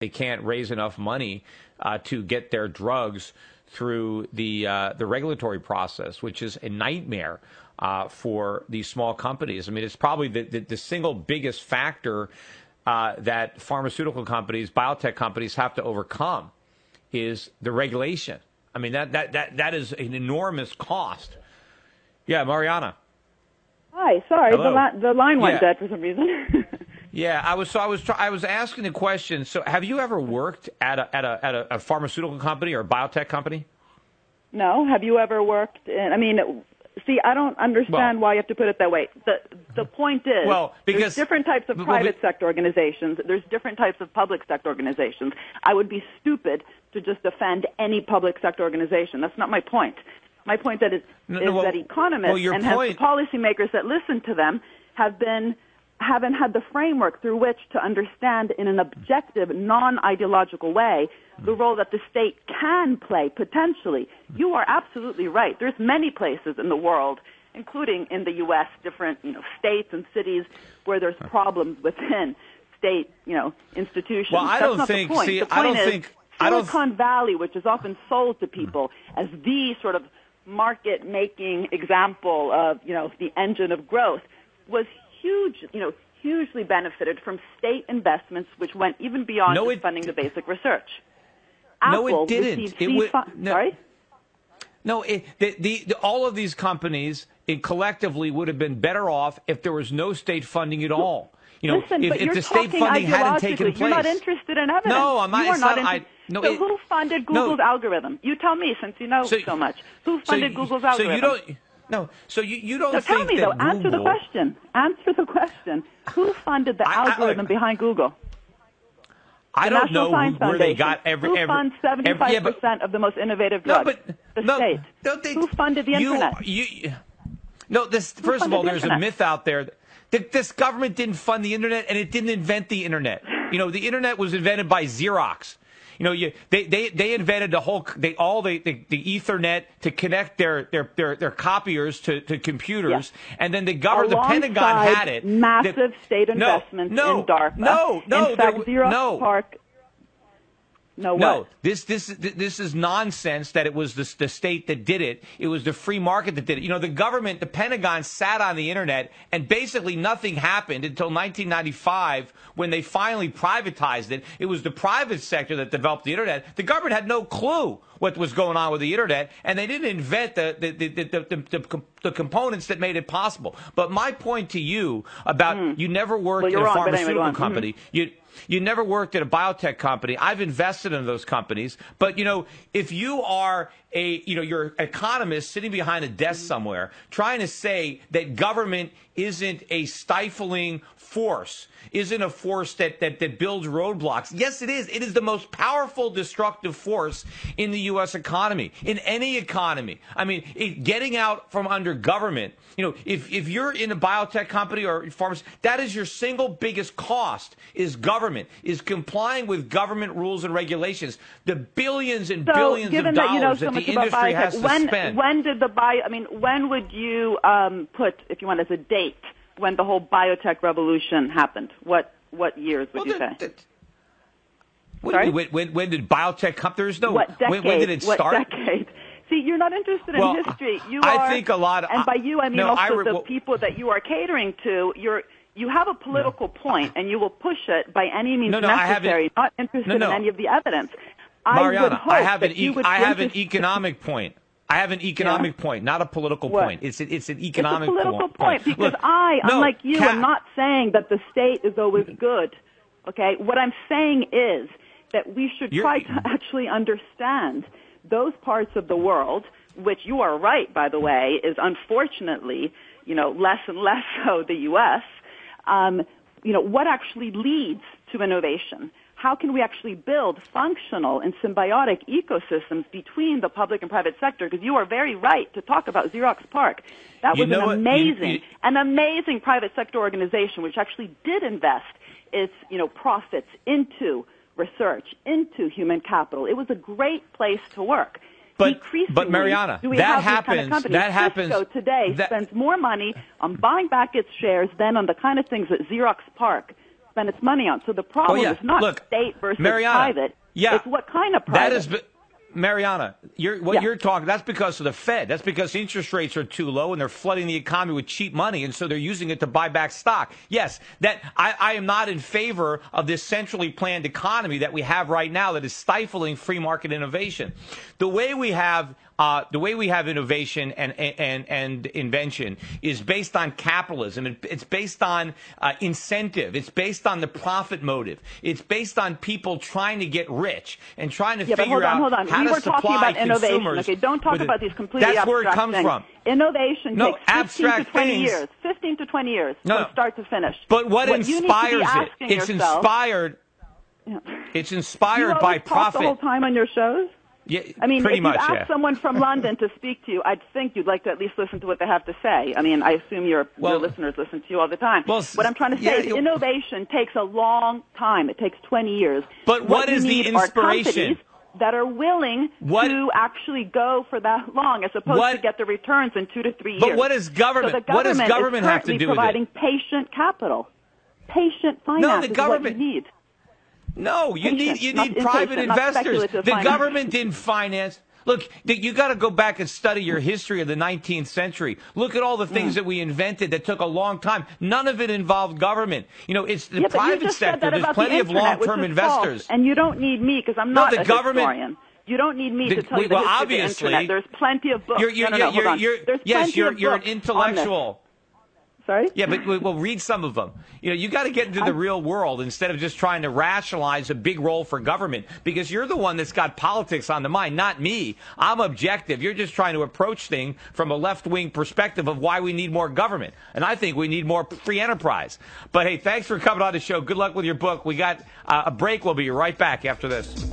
they can't raise enough money to get their drugs through the regulatory process, which is a nightmare for these small companies. I mean, it's probably the single biggest factor that pharmaceutical companies, biotech companies have to overcome is the regulation. I mean, that is an enormous cost. Yeah, Mariana. Hi, sorry, Hello. the line went dead for some reason. Yeah, I was asking the question. So, have you ever worked at a pharmaceutical company or a biotech company? No. Have you ever worked in? I mean, see, I don't understand why you have to put it that way. The point is, because there's different types of private sector organizations. There's different types of public sector organizations. I would be stupid to just defend any public sector organization. That's not my point. My point is that economists and hence policymakers that listen to them haven't had the framework through which to understand in an objective, non-ideological way the role that the state can play potentially. You are absolutely right. There's many places in the world, including in the U.S., different states and cities where there's problems within state institutions. Well, I don't think. See, I don't think. Silicon Valley, which is often sold to people as the sort of market-making example of the engine of growth, was hugely benefited from state investments, which went even beyond just funding the basic research. No, it didn't. Sorry? No, all of these companies collectively would have been better off if there was no state funding at all. Listen, if the state funding hadn't taken place. You're not interested in evidence. No, I'm not. You are not interested. So who funded Google's algorithm? You tell me, since you know so much. Who funded Google's algorithm? So you don't tell me, though. Answer the question. Answer the question. Who funded the algorithm behind Google? I don't know where they got Who funds 75% of the most innovative drugs? The state. Who funded the internet? First of all, there's a myth out there that this government didn't fund the internet and it didn't invent the internet. The internet was invented by Xerox. They invented the Ethernet to connect their copiers to computers, and then the Pentagon had it. Massive state investments in DARPA. In fact, Xerox PARC. No, this is nonsense that it was the state that did it. It was the free market that did it. The government, the Pentagon sat on the internet, and basically nothing happened until 1995 when they finally privatized it. It was the private sector that developed the internet. The government had no clue what was going on with the internet, and they didn't invent the components that made it possible. But my point to you about you never worked in a pharmaceutical company. You never worked at a biotech company. I've invested in those companies. But, if you are you're an economist sitting behind a desk somewhere trying to say that government isn't a stifling force, isn't a force that builds roadblocks. Yes, it is. It is the most powerful destructive force in the U.S. economy, in any economy. I mean, getting out from under government, if you're in a biotech company or pharmacy, that is your single biggest cost is government, is complying with government rules and regulations. The billions and billions of dollars that the industry has to spend. When would you put, if you want, as a date, when the whole biotech revolution happened? What years would you say? When did biotech come? There's no. What decade? When did it start? What decade? See, you're not interested in history. I think a lot. And by you, I mean the people that you are catering to. You have a political point, and you will push it by any means necessary. Not interested in any of the evidence. Mariana, I have an economic point. I have an economic point, not a political point. It's an economic point. It's a political point because unlike you, am not saying that the state is always good. Okay, what I'm saying is that we should try to actually understand those parts of the world, which you are right, by the way, is unfortunately, less and less so the U.S. What actually leads to innovation? How can we actually build functional and symbiotic ecosystems between the public and private sector? Because you are very right to talk about Xerox PARC. That was an amazing private sector organization which actually did invest its profits into research, into human capital. It was a great place to work. But Mariana, that happens. Cisco today spends more money on buying back its shares than on the kind of things that Xerox PARC spend its money on. So the problem is not state versus Mariana, private. It's what kind of private. That is, Mariana, you're talking, that's because of the Fed. That's because interest rates are too low and they're flooding the economy with cheap money, and so they're using it to buy back stock. Yes, that I am not in favor of this centrally planned economy that we have right now that is stifling free market innovation. The way we have innovation and invention is based on capitalism. It's based on incentive. It's based on the profit motive. It's based on people trying to get rich and trying to figure out how to supply consumers. Okay, don't talk about these completely abstract things. That's where it comes from. Innovation takes 15 to 20 years. 15 to 20 years from start to finish. But what inspires it? It's inspired. It's inspired by profit. The whole time on your shows? Yeah, I mean, if you ask someone from London to speak to you, I'd think you'd like to at least listen to what they have to say. I mean, I assume your listeners listen to you all the time. What I'm trying to say is innovation takes a long time. It takes 20 years. But what is the inspiration? That are willing to actually go for that long, as opposed to get the returns in 2 to 3 years. But what is government? So the government what does government have to do with it? Providing patient capital, patient finance is what you need. No, you need private investors. The government didn't finance. Look, you got to go back and study your history of the 19th century. Look at all the things that we invented that took a long time. None of it involved government. You know, it's the private sector. There's plenty of long-term investors. And you don't need me, because I'm not a historian. You don't need me to tell you the history of the internet. There's plenty of books. You're an intellectual. Sorry? Yeah, but we'll read some of them. You know, you got to get into the real world instead of just trying to rationalize a big role for government, because you're the one that's got politics on the mind, not me. I'm objective. You're just trying to approach things from a left-wing perspective of why we need more government. And I think we need more free enterprise. But, hey, thanks for coming on the show. Good luck with your book. We got a break. We'll be right back after this.